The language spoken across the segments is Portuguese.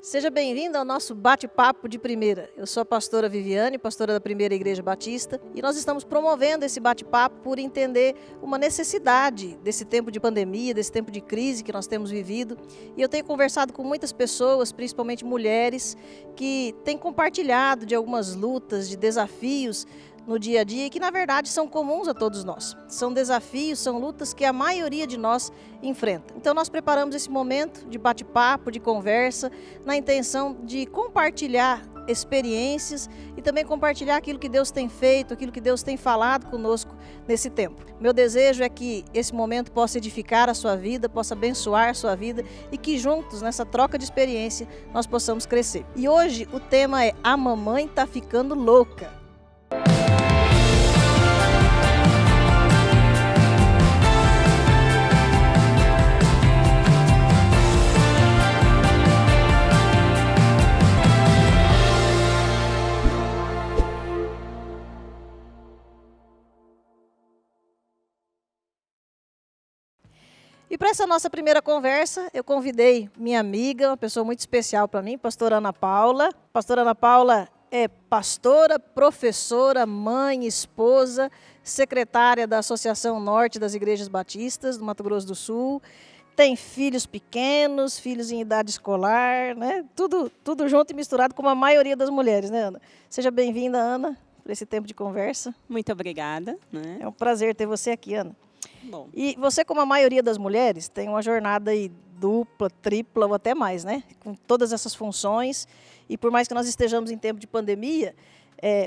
Seja bem-vindo ao nosso bate-papo de primeira. Eu sou a pastora Viviane, pastora da Primeira Igreja Batista, e nós estamos promovendo esse bate-papo por entender uma necessidade desse tempo de pandemia, desse tempo de crise que nós temos vivido. E eu tenho conversado com muitas pessoas, principalmente mulheres, que têm compartilhado de algumas lutas, de desafios no dia a dia, que na verdade são comuns a todos nós. São desafios, são lutas que a maioria de nós enfrenta. Então nós preparamos esse momento de bate-papo, de conversa, na intenção de compartilhar experiências e também compartilhar aquilo que Deus tem feito, aquilo que Deus tem falado conosco nesse tempo. Meu desejo é que esse momento possa edificar a sua vida, possa abençoar a sua vida e que juntos, nessa troca de experiência, nós possamos crescer. E hoje o tema é A Mamãe Tá Ficando Louca. E para essa nossa primeira conversa, eu convidei minha amiga, uma pessoa muito especial para mim, pastora Ana Paula. Pastora Ana Paula é pastora, professora, mãe, esposa, secretária da Associação Norte das Igrejas Batistas do Mato Grosso do Sul. Tem filhos pequenos, filhos em idade escolar, né? Tudo junto e misturado como a maioria das mulheres, né, Ana? Seja bem-vinda, Ana, para esse tempo de conversa. Muito obrigada. Né? É um prazer ter você aqui, Ana. Bom. E você, como a maioria das mulheres, tem uma jornada aí dupla, tripla ou até mais, né? Com todas essas funções. E por mais que nós estejamos em tempo de pandemia,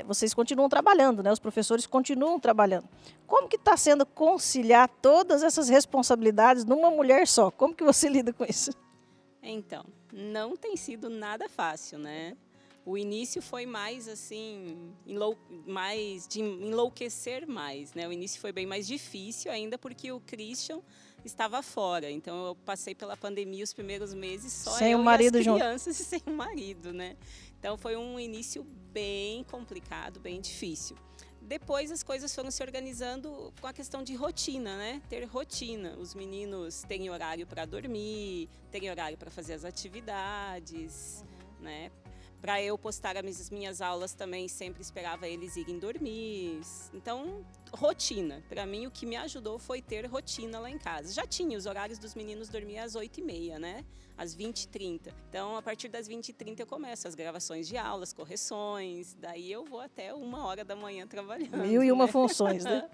vocês continuam trabalhando, né? Os professores continuam trabalhando. Como que está sendo conciliar todas essas responsabilidades numa mulher só? Como que você lida com isso? Então, não tem sido nada fácil, né? O início foi mais assim, mais de enlouquecer mais, né? O início foi bem mais difícil ainda porque o Christian estava fora. Então eu passei pela pandemia os primeiros meses só sem eu o marido e as junto. crianças e sem o marido, né? Então foi um início bem complicado, bem difícil. Depois as coisas foram se organizando com a questão de rotina, né? Ter rotina. Os meninos têm horário para dormir, têm horário para fazer as atividades, né? Para eu postar as minhas aulas também, sempre esperava eles irem dormir. Então, rotina. Para mim, o que me ajudou foi ter rotina lá em casa. Já tinha os horários dos meninos dormir às 8h30, né? Às 20h30. Então, a partir das 20h30 eu começo as gravações de aulas, correções. Daí eu vou até 1h da manhã trabalhando. 1001 né? funções, né?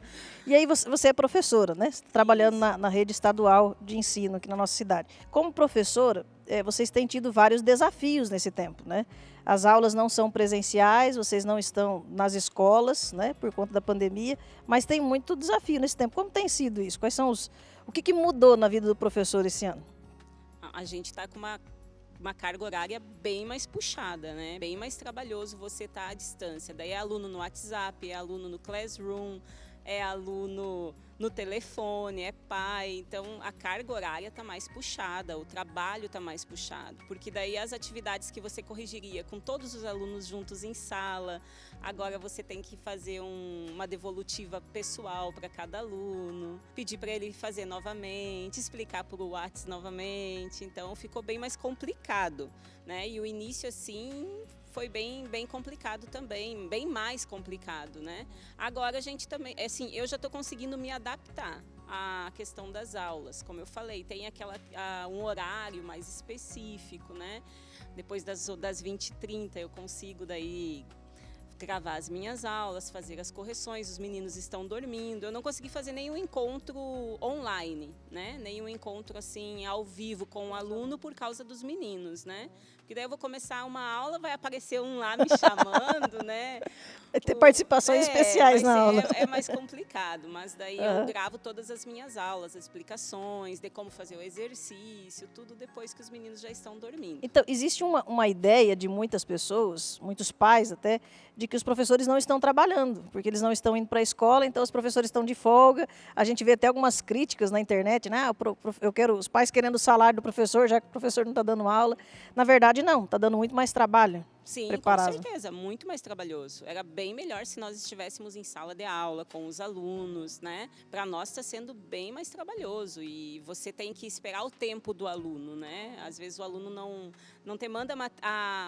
E aí você é professora, né? Trabalhando na rede estadual de ensino aqui na nossa cidade. Como professora, vocês têm tido vários desafios nesse tempo, né? As aulas não são presenciais, vocês não estão nas escolas, né? Por conta da pandemia, mas tem muito desafio nesse tempo. Como tem sido isso? Quais são o que mudou na vida do professor esse ano? A gente está com uma carga horária bem mais puxada, né? Bem mais trabalhoso você estar à distância. Daí é aluno no WhatsApp, é aluno no Classroom, é aluno no telefone, é pai. Então a carga horária está mais puxada, o trabalho está mais puxado. Porque daí as atividades que você corrigiria com todos os alunos juntos em sala, agora você tem que fazer uma devolutiva pessoal para cada aluno, pedir para ele fazer novamente, explicar por WhatsApp novamente. Então ficou bem mais complicado, né? E o início assim foi bem complicado também, bem mais complicado, né? Agora a gente também, assim, eu já estou conseguindo me adaptar à questão das aulas. Como eu falei, tem um horário mais específico, né? Depois das 20h30 eu consigo daí gravar as minhas aulas, fazer as correções, os meninos estão dormindo. Eu não consegui fazer nenhum encontro online, né? Nenhum encontro assim ao vivo com o aluno por causa dos meninos, né? Porque daí eu vou começar uma aula, vai aparecer um lá me chamando, né? Vai ter participações especiais na aula. É mais complicado, mas daí eu gravo todas as minhas aulas, as explicações de como fazer o exercício, tudo depois que os meninos já estão dormindo. Então, existe uma ideia de muitas pessoas, muitos pais até, de que os professores não estão trabalhando, porque eles não estão indo para a escola, então os professores estão de folga. A gente vê até algumas críticas na internet, né? Os pais querendo o salário do professor, já que o professor não está dando aula. Na verdade, não, está dando muito mais trabalho. Sim, preparado. Com certeza, muito mais trabalhoso. Era bem melhor se nós estivéssemos em sala de aula com os alunos, né? Para nós está sendo bem mais trabalhoso e você tem que esperar o tempo do aluno, né? Às vezes o aluno não te manda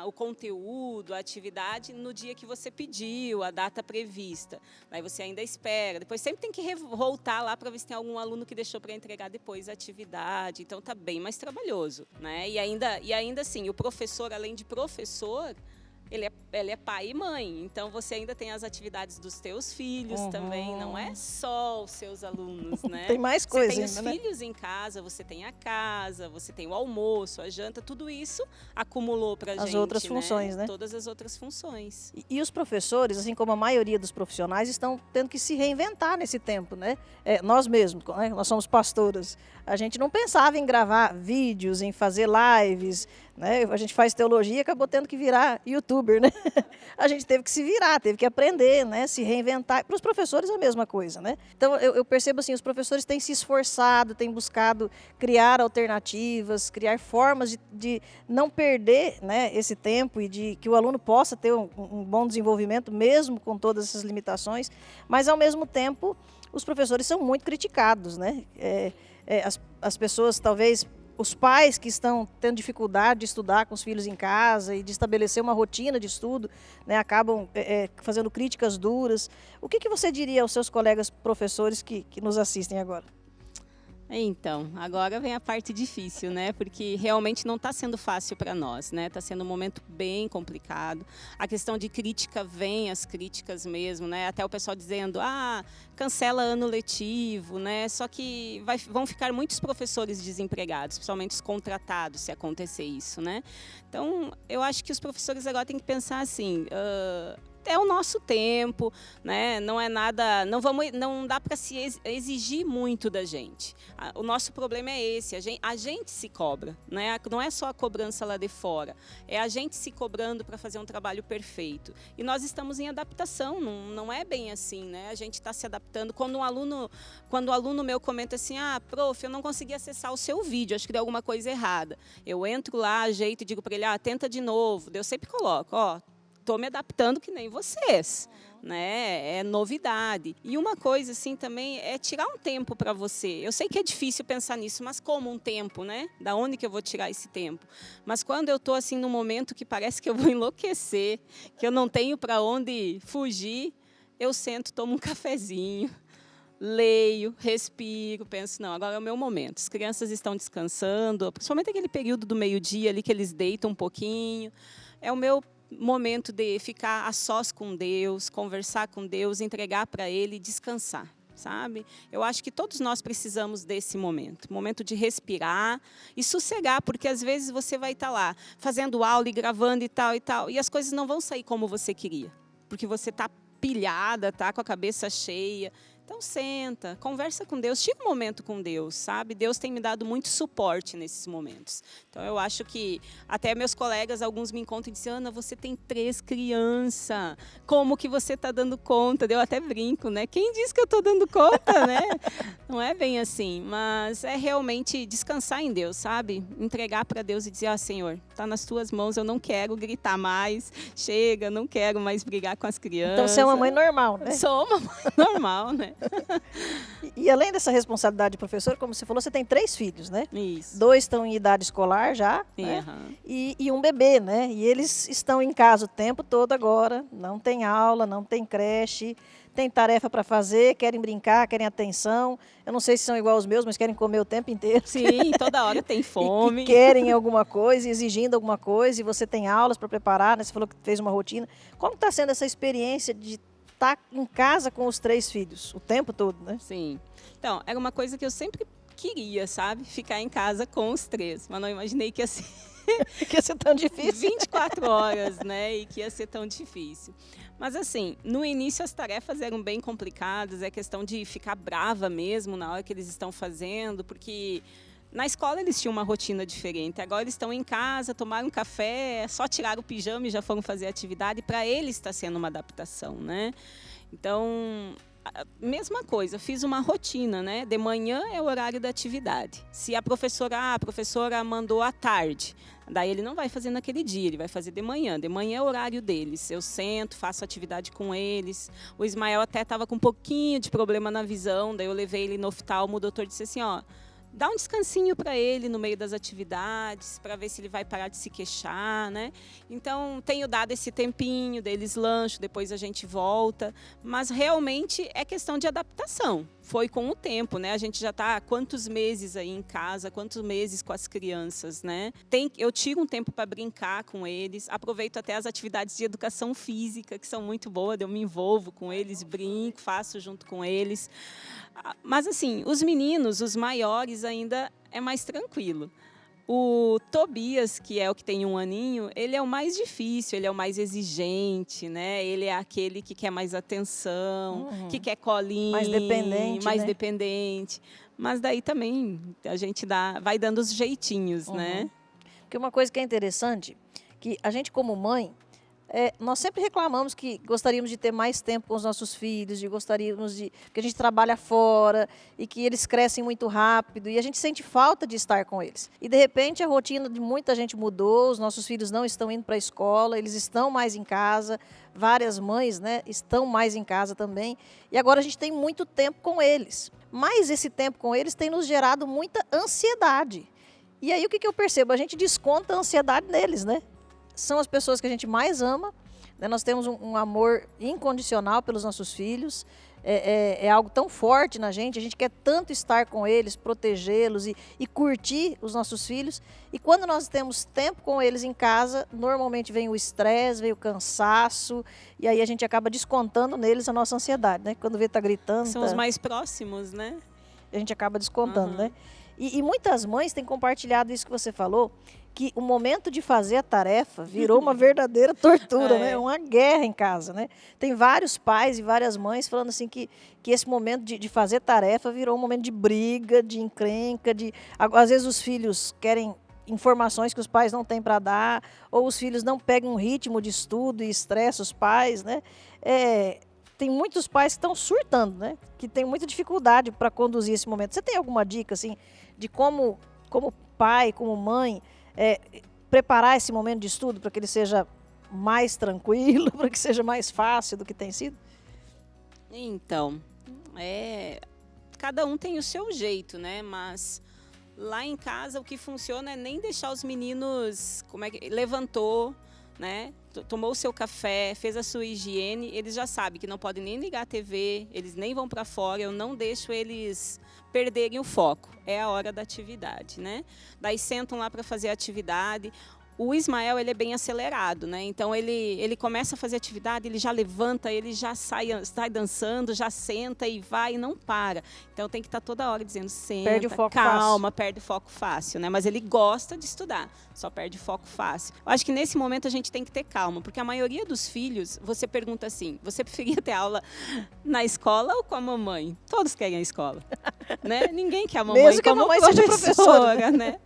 o conteúdo, a atividade no dia que você pediu, a data prevista. Aí você ainda espera. Depois sempre tem que voltar lá para ver se tem algum aluno que deixou para entregar depois a atividade. Então está bem mais trabalhoso, né? E ainda assim, o professor, além de professor, ele é pai e mãe, então você ainda tem as atividades dos teus filhos também, não é só os seus alunos, né? Tem mais coisa ainda, os filhos em casa, você tem a casa, você tem o almoço, a janta, tudo isso acumulou para a gente. As outras funções, né? Todas as outras funções. E os professores, assim como a maioria dos profissionais, estão tendo que se reinventar nesse tempo, né? Nós mesmos, né? Nós somos pastoras, a gente não pensava em gravar vídeos, em fazer lives, né? A gente faz teologia e acabou tendo que virar youtuber, né? A gente teve que se virar, teve que aprender, né? Se reinventar. Para os professores a mesma coisa, né? Então eu percebo assim, os professores têm se esforçado, têm buscado criar alternativas, criar formas de não perder, né, esse tempo e de que o aluno possa ter um bom desenvolvimento, mesmo com todas essas limitações, mas ao mesmo tempo os professores são muito criticados, né? As pessoas talvez... Os pais que estão tendo dificuldade de estudar com os filhos em casa e de estabelecer uma rotina de estudo, né, acabam fazendo críticas duras. O que você diria aos seus colegas professores que nos assistem agora? Então, agora vem a parte difícil, né? Porque realmente não está sendo fácil para nós, né? Está sendo um momento bem complicado. A questão de crítica vem, as críticas mesmo, né? Até o pessoal dizendo, cancela ano letivo, né? Só que vão ficar muitos professores desempregados, principalmente os contratados, se acontecer isso, né? Então, eu acho que os professores agora têm que pensar assim... é o nosso tempo, né? Não é nada, não dá para se exigir muito da gente. O nosso problema é esse, a gente se cobra, né? Não é só a cobrança lá de fora, é a gente se cobrando para fazer um trabalho perfeito. E nós estamos em adaptação, não é bem assim, né? A gente está se adaptando. Quando o aluno meu comenta assim, prof, eu não consegui acessar o seu vídeo, acho que deu alguma coisa errada. Eu entro lá, ajeito e digo para ele, tenta de novo. Eu sempre coloco, estou me adaptando que nem vocês, né? É novidade. E uma coisa assim também é tirar um tempo para você. Eu sei que é difícil pensar nisso, mas como um tempo, né? Da onde que eu vou tirar esse tempo? Mas quando eu estou assim num momento que parece que eu vou enlouquecer, que eu não tenho para onde fugir, eu sento, tomo um cafezinho, leio, respiro, penso, não, agora é o meu momento. As crianças estão descansando, principalmente aquele período do meio-dia ali que eles deitam um pouquinho. É o meu momento de ficar a sós com Deus, conversar com Deus, entregar para Ele e descansar, sabe? Eu acho que todos nós precisamos desse momento de respirar e sossegar, porque às vezes você vai estar lá fazendo aula e gravando e tal, e as coisas não vão sair como você queria, porque você está pilhada, está com a cabeça cheia. Então senta, conversa com Deus, tira um momento com Deus, sabe? Deus tem me dado muito suporte nesses momentos. Então eu acho que até meus colegas, alguns me encontram e dizem, Ana, você tem 3 crianças, como que você está dando conta? Eu até brinco, né? Quem diz que eu estou dando conta, né? Não é bem assim, mas é realmente descansar em Deus, sabe? Entregar para Deus e dizer, Senhor, está nas tuas mãos, eu não quero gritar mais, chega, não quero mais brigar com as crianças. Então você é uma mãe normal, né? Sou uma mãe normal, né? E além dessa responsabilidade de professor, como você falou, você tem 3 filhos, né? Isso. 2 estão em idade escolar já, né? E um bebê, né? E eles estão em casa o tempo todo agora, não tem aula, não tem creche, tem tarefa para fazer, querem brincar, querem atenção. Eu não sei se são igual aos meus, mas querem comer o tempo inteiro. Sim, toda hora tem fome. E querem alguma coisa, exigindo alguma coisa, e você tem aulas para preparar, né? Você falou que fez uma rotina. Como está sendo essa experiência de estar em casa com os 3 filhos o tempo todo, né? Sim. Então, era uma coisa que eu sempre queria, sabe? Ficar em casa com os 3, mas não imaginei que ia ser... que ia ser tão difícil. 24 horas, né? E que ia ser tão difícil. Mas assim, no início as tarefas eram bem complicadas, é questão de ficar brava mesmo na hora que eles estão fazendo, porque... Na escola eles tinham uma rotina diferente, agora eles estão em casa, tomaram um café, só tiraram o pijama e já foram fazer atividade, para eles está sendo uma adaptação, né? Então, mesma coisa, fiz uma rotina, né? De manhã é o horário da atividade. Se a professora mandou à tarde, daí ele não vai fazer naquele dia, ele vai fazer de manhã é o horário deles. Eu sento, faço atividade com eles. O Ismael até estava com um pouquinho de problema na visão, daí eu levei ele no oftalmo, o doutor disse assim, dá um descansinho para ele no meio das atividades, para ver se ele vai parar de se queixar, né? Então, tenho dado esse tempinho deles lanche, depois a gente volta, mas realmente é questão de adaptação. Foi com o tempo, né? A gente já está há quantos meses aí em casa, quantos meses com as crianças, né? Eu tiro um tempo para brincar com eles, aproveito até as atividades de educação física, que são muito boas, eu me envolvo com eles, brinco, faço junto com eles. Mas assim, os meninos, os maiores ainda é mais tranquilo. O Tobias, que é o que tem 1 aninho, ele é o mais difícil, ele é o mais exigente, né? Ele é aquele que quer mais atenção, que quer colinho, mais né? dependente. Mas daí também a gente vai dando os jeitinhos, né? Porque uma coisa que é interessante, que a gente como mãe, nós sempre reclamamos que gostaríamos de ter mais tempo com os nossos filhos, porque a gente trabalha fora e que eles crescem muito rápido e a gente sente falta de estar com eles. E de repente a rotina de muita gente mudou, os nossos filhos não estão indo para a escola, eles estão mais em casa, várias mães, né, estão mais em casa também, e agora a gente tem muito tempo com eles. Mas esse tempo com eles tem nos gerado muita ansiedade. E aí o que eu percebo? A gente desconta a ansiedade neles, né? São as pessoas que a gente mais ama, né? Nós temos um amor incondicional pelos nossos filhos, é algo tão forte na gente, a gente quer tanto estar com eles, protegê-los e curtir os nossos filhos, e quando nós temos tempo com eles em casa, normalmente vem o estresse, vem o cansaço, e aí a gente acaba descontando neles a nossa ansiedade, né? Quando vê tá gritando... São os mais próximos, né? A gente acaba descontando, né? E muitas mães têm compartilhado isso que você falou, que o momento de fazer a tarefa virou uma verdadeira tortura, né? Uma guerra em casa, né? Tem vários pais e várias mães falando assim que esse momento de fazer tarefa virou um momento de briga, de encrenca, às vezes os filhos querem informações que os pais não têm para dar, ou os filhos não pegam um ritmo de estudo e estressa os pais, né? Tem muitos pais que estão surtando, né? Que têm muita dificuldade para conduzir esse momento. Você tem alguma dica, assim, de como pai, como mãe, preparar esse momento de estudo para que ele seja mais tranquilo, para que seja mais fácil do que tem sido? Então, cada um tem o seu jeito, né? Mas lá em casa o que funciona é nem deixar os meninos, levantou, né? Tomou o seu café, fez a sua higiene, eles já sabem que não podem nem ligar a TV, eles nem vão para fora, eu não deixo eles perderem o foco. É a hora da atividade, né? Daí sentam lá para fazer a atividade. O Ismael, ele é bem acelerado, né? Então, ele começa a fazer atividade, ele já levanta, ele já sai dançando, já senta e vai e não para. Então, tem que estar toda hora dizendo, senta, perde o foco calma, fácil. Perde o foco fácil, né? Mas ele gosta de estudar, só perde o foco fácil. Eu acho que nesse momento a gente tem que ter calma, porque a maioria dos filhos, você pergunta assim, você preferia ter aula na escola ou com a mamãe? Todos querem a escola, né? Ninguém quer a mamãe mesmo que como a mamãe seja professora, né?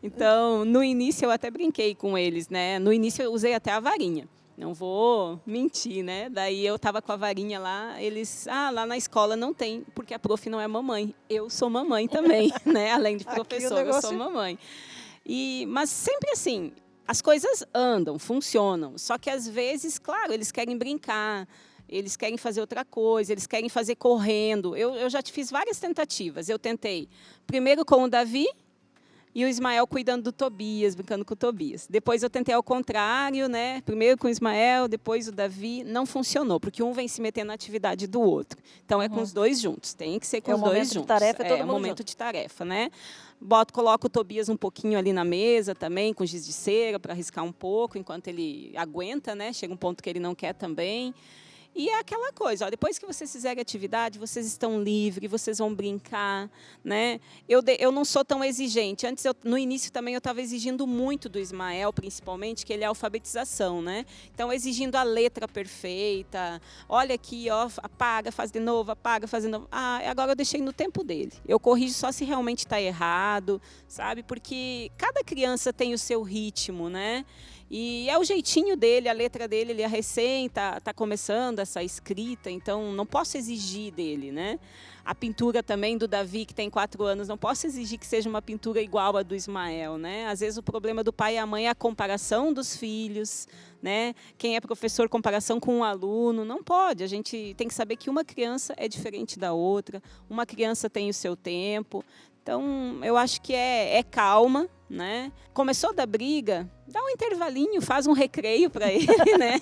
Então, no início eu até brinquei com eles, né? No início eu usei até a varinha. Não vou mentir, né? Daí eu estava com a varinha lá, eles, lá na escola não tem, porque a prof não é mamãe. Eu sou mamãe também, né? Além de professora, eu sou mamãe. Mas sempre assim, as coisas andam, funcionam. Só que às vezes, claro, eles querem brincar, eles querem fazer outra coisa, eles querem fazer correndo. Eu já fiz várias tentativas. Eu tentei primeiro com o Davi, e o Ismael cuidando do Tobias, brincando com o Tobias. Depois eu tentei ao contrário, né? Primeiro com o Ismael, depois o Davi. Não funcionou, porque um vem se meter na atividade do outro. Então, é com os dois juntos. Tem que ser com os dois juntos. Tarefa, é um momento de tarefa, né? Coloco o Tobias um pouquinho ali na mesa também, com giz de cera, para riscar um pouco, enquanto ele aguenta, né? Chega um ponto que ele não quer também. E é aquela coisa, depois que vocês fizerem atividade, vocês estão livres, vocês vão brincar, né? Eu não sou tão exigente. Antes, no início também, eu estava exigindo muito do Ismael, principalmente, que ele é alfabetização, né? Então, exigindo a letra perfeita. Olha aqui, ó, apaga, faz de novo, apaga, faz de novo. Agora eu deixei no tempo dele. Eu corrijo só se realmente está errado, sabe? Porque cada criança tem o seu ritmo, né? E é o jeitinho dele, a letra dele, ele é recém, tá começando essa escrita, então não posso exigir dele, né? A pintura também do Davi, que tem 4 anos, não posso exigir que seja uma pintura igual a do Ismael, né? Às vezes o problema do pai e a mãe é a comparação dos filhos, né? Quem é professor, comparação com um aluno, não pode. A gente tem que saber que uma criança é diferente da outra, uma criança tem o seu tempo, Então, eu acho que é calma, né? Começou da briga, dá um intervalinho, faz um recreio para ele, né?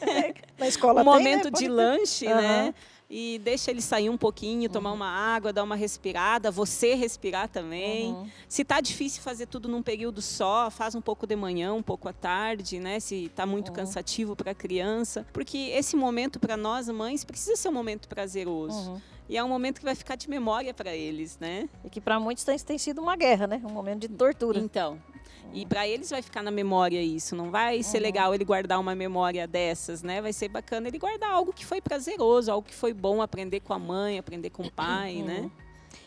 Na escola Um tem, momento né? de Pode ter. lanche, né? Aham. E deixa ele sair um pouquinho, tomar uma água, dar uma respirada, você respirar também. Uhum. Se tá difícil fazer tudo num período só, faz um pouco de manhã, um pouco à tarde, né? Se tá muito cansativo para a criança, porque esse momento para nós mães precisa ser um momento prazeroso. Uhum. E é um momento que vai ficar de memória para eles, né? E que para muitos tem sido uma guerra, né? Um momento de tortura. Então, e para eles vai ficar na memória isso. Não vai ser legal ele guardar uma memória dessas, né? Vai ser bacana ele guardar algo que foi prazeroso, algo que foi bom, aprender com a mãe, aprender com o pai, né?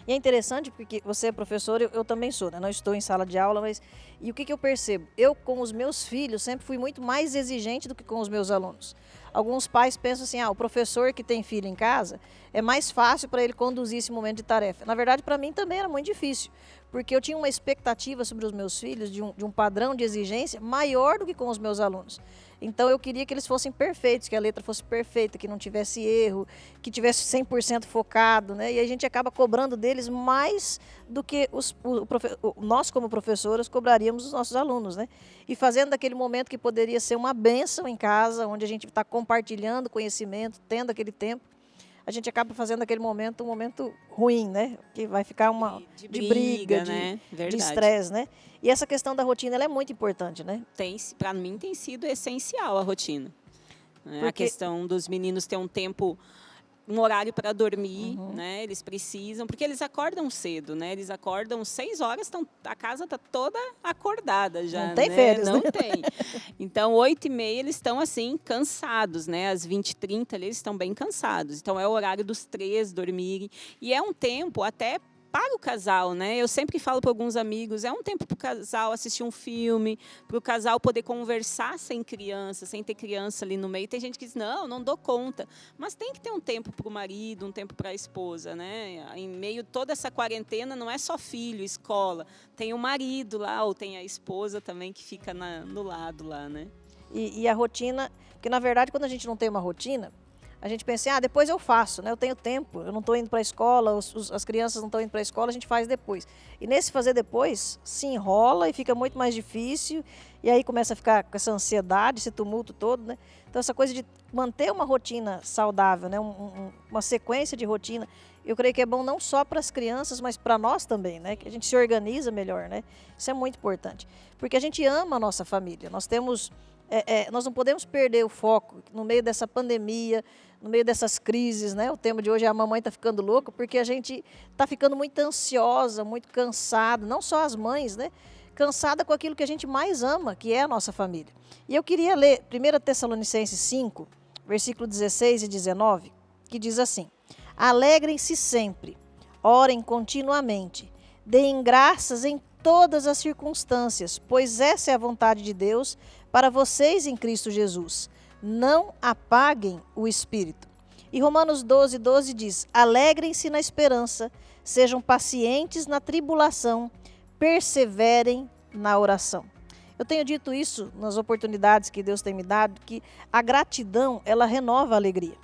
E é interessante porque você é professor, eu também sou, né? Não estou em sala de aula, mas... E o que eu percebo? Eu, com os meus filhos, sempre fui muito mais exigente do que com os meus alunos. Alguns pais pensam assim, o professor que tem filho em casa, é mais fácil para ele conduzir esse momento de tarefa. Na verdade, para mim também era muito difícil, porque eu tinha uma expectativa sobre os meus filhos, de um padrão de exigência maior do que com os meus alunos. Então eu queria que eles fossem perfeitos, que a letra fosse perfeita, que não tivesse erro, que tivesse 100% focado, né? E a gente acaba cobrando deles mais do que nós como professoras cobraríamos dos nossos alunos, né? E fazendo daquele momento que poderia ser uma bênção em casa, onde a gente está compartilhando conhecimento, tendo aquele tempo, a gente acaba fazendo aquele momento um momento ruim, né? Que vai ficar uma De de briga, né? de Verdade. estresse, né? E essa questão da rotina ela é muito importante, né? Para mim tem sido essencial a rotina. Né? A Porque- questão dos meninos ter um horário para dormir, né? Eles precisam, porque eles acordam cedo, né? Eles acordam 6 horas, a casa está toda acordada já. Não tem né? férias, Não né? tem. Então, 8h30 eles estão assim, cansados, né? Às 20h30 eles estão bem cansados. Então, é o horário dos 3 dormirem. E é um tempo até para o casal, né? Eu sempre falo para alguns amigos, é um tempo para o casal assistir um filme, para o casal poder conversar sem criança, sem ter criança ali no meio. Tem gente que diz, não dou conta. Mas tem que ter um tempo para o marido, um tempo para a esposa, né? Em meio a toda essa quarentena, não é só filho, escola. Tem o marido lá, ou tem a esposa também que fica no lado lá, né? E a rotina, porque na verdade quando a gente não tem uma rotina, a gente pensa, depois eu faço, né? Eu tenho tempo, eu não estou indo para a escola, as crianças não estão indo para a escola, a gente faz depois. E nesse fazer depois, se enrola e fica muito mais difícil, e aí começa a ficar com essa ansiedade, esse tumulto todo, né? Então essa coisa de manter uma rotina saudável, né? Uma sequência de rotina, eu creio que é bom não só para as crianças, mas para nós também, né? Que a gente se organiza melhor, né? Isso é muito importante, porque a gente ama a nossa família, nós temos... nós não podemos perder o foco no meio dessa pandemia, no meio dessas crises, né? O tema de hoje é a mamãe está ficando louca, porque a gente está ficando muito ansiosa, muito cansada, não só as mães, né? Cansada com aquilo que a gente mais ama, que é a nossa família. E eu queria ler 1 Tessalonicenses 5, versículo 16 e 19, que diz assim: Alegrem-se sempre, orem continuamente, deem graças em todas as circunstâncias, pois essa é a vontade de Deus para vocês em Cristo Jesus. Não apaguem o espírito. E Romanos 12:12 diz: Alegrem-se na esperança, sejam pacientes na tribulação, perseverem na oração. Eu tenho dito isso nas oportunidades que Deus tem me dado, que a gratidão, ela renova a alegria.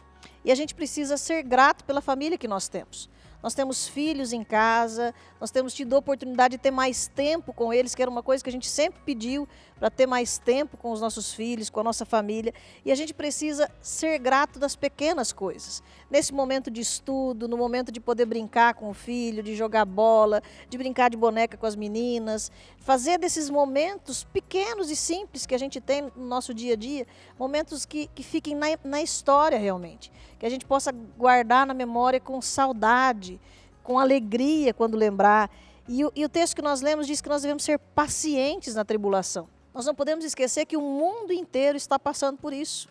E a gente precisa ser grato pela família que nós temos. Nós temos filhos em casa, nós temos tido a oportunidade de ter mais tempo com eles, que era uma coisa que a gente sempre pediu, para ter mais tempo com os nossos filhos, com a nossa família. E a gente precisa ser grato das pequenas coisas. Nesse momento de estudo, no momento de poder brincar com o filho, de jogar bola, de brincar de boneca com as meninas, fazer desses momentos pequenos e simples que a gente tem no nosso dia a dia, momentos que fiquem na história realmente, que a gente possa guardar na memória com saudade, com alegria quando lembrar. E o texto que nós lemos diz que nós devemos ser pacientes na tribulação. Nós não podemos esquecer que o mundo inteiro está passando por isso.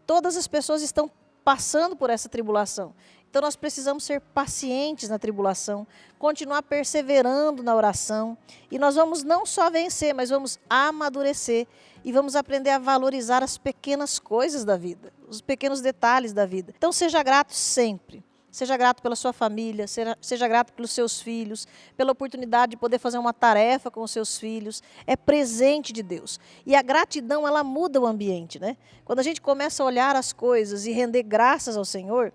Todas as pessoas estão passando por essa tribulação. Então nós precisamos ser pacientes na tribulação, continuar perseverando na oração, e nós vamos não só vencer, mas vamos amadurecer e vamos aprender a valorizar as pequenas coisas da vida, os pequenos detalhes da vida. Então seja grato sempre. Seja grato pela sua família, seja grato pelos seus filhos, pela oportunidade de poder fazer uma tarefa com os seus filhos. É presente de Deus. E a gratidão, ela muda o ambiente, né? Quando a gente começa a olhar as coisas e render graças ao Senhor,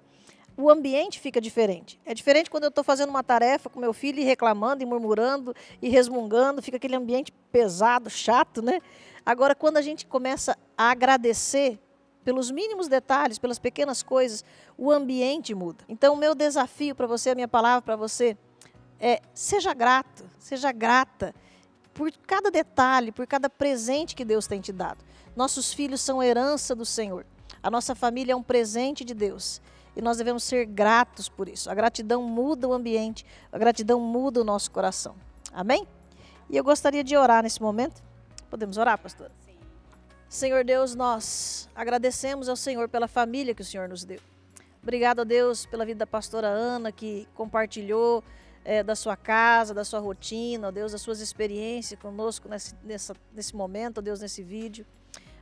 o ambiente fica diferente. É diferente quando eu estou fazendo uma tarefa com meu filho e reclamando, e murmurando, e resmungando, fica aquele ambiente pesado, chato, né? Agora, quando a gente começa a agradecer pelos mínimos detalhes, pelas pequenas coisas, o ambiente muda. Então, o meu desafio para você, a minha palavra para você é: seja grato, seja grata por cada detalhe, por cada presente que Deus tem te dado. Nossos filhos são herança do Senhor. A nossa família é um presente de Deus. E nós devemos ser gratos por isso. A gratidão muda o ambiente, a gratidão muda o nosso coração. Amém? E eu gostaria de orar nesse momento. Podemos orar, pastora? Senhor Deus, nós agradecemos ao Senhor pela família que o Senhor nos deu. Obrigado a Deus pela vida da pastora Ana, que compartilhou da sua casa, da sua rotina, ó Deus, das suas experiências conosco nesse momento, ó Deus, nesse vídeo.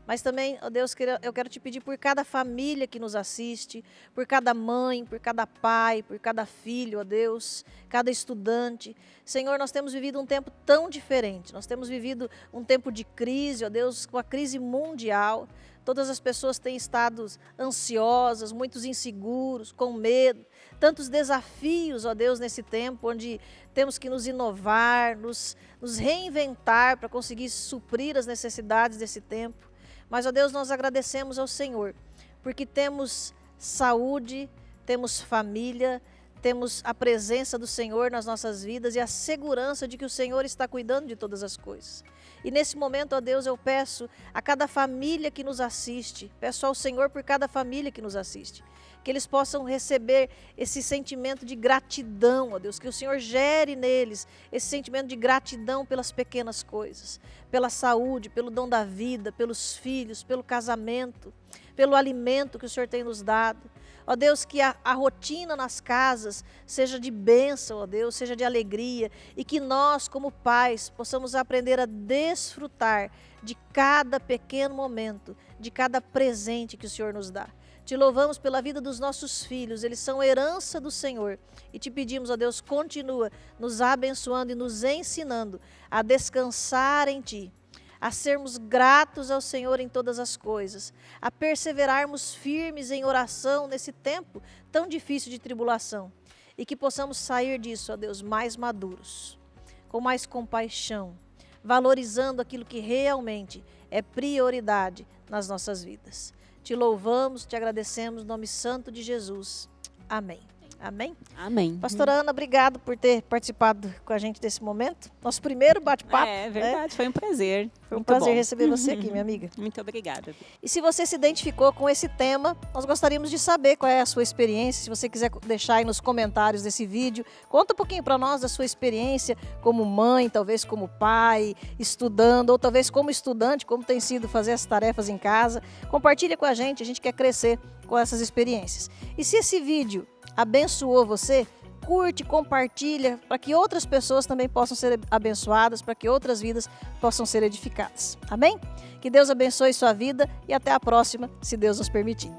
Mas também, ó Deus, eu quero te pedir por cada família que nos assiste, por cada mãe, por cada pai, por cada filho, ó Deus, cada estudante. Senhor, nós temos vivido um tempo tão diferente, nós temos vivido um tempo de crise, ó Deus, com a crise mundial. Todas as pessoas têm estado ansiosas, muitos inseguros, com medo. Tantos desafios, ó Deus, nesse tempo, onde temos que nos inovar, nos reinventar para conseguir suprir as necessidades desse tempo. Mas, ó Deus, nós agradecemos ao Senhor, porque temos saúde, temos família, temos a presença do Senhor nas nossas vidas e a segurança de que o Senhor está cuidando de todas as coisas. E nesse momento, ó Deus, eu peço a cada família que nos assiste, peço ao Senhor por cada família que nos assiste, que eles possam receber esse sentimento de gratidão, ó Deus, que o Senhor gere neles esse sentimento de gratidão pelas pequenas coisas, pela saúde, pelo dom da vida, pelos filhos, pelo casamento, pelo alimento que o Senhor tem nos dado. Ó Deus, que a rotina nas casas seja de bênção, ó Deus, seja de alegria, e que nós, como pais, possamos aprender a desfrutar de cada pequeno momento, de cada presente que o Senhor nos dá. Te louvamos pela vida dos nossos filhos, eles são herança do Senhor. E te pedimos, ó Deus, continua nos abençoando e nos ensinando a descansar em Ti, a sermos gratos ao Senhor em todas as coisas, a perseverarmos firmes em oração nesse tempo tão difícil de tribulação. E que possamos sair disso, ó Deus, mais maduros, com mais compaixão, valorizando aquilo que realmente é prioridade nas nossas vidas. Te louvamos, te agradecemos no nome santo de Jesus. Amém. Amém? Amém. Pastora Ana, obrigado por ter participado com a gente desse momento. Nosso primeiro bate-papo. É verdade, foi um prazer. Foi um prazer receber você aqui, minha amiga. Muito obrigada. E se você se identificou com esse tema, nós gostaríamos de saber qual é a sua experiência. Se você quiser deixar aí nos comentários desse vídeo, conta um pouquinho para nós da sua experiência como mãe, talvez como pai, estudando, ou talvez como estudante, como tem sido fazer as tarefas em casa. Compartilha com a gente quer crescer com essas experiências. E se esse vídeo abençoou você, curte, compartilha, para que outras pessoas também possam ser abençoadas, para que outras vidas possam ser edificadas. Amém? Que Deus abençoe sua vida e até a próxima, se Deus nos permitir.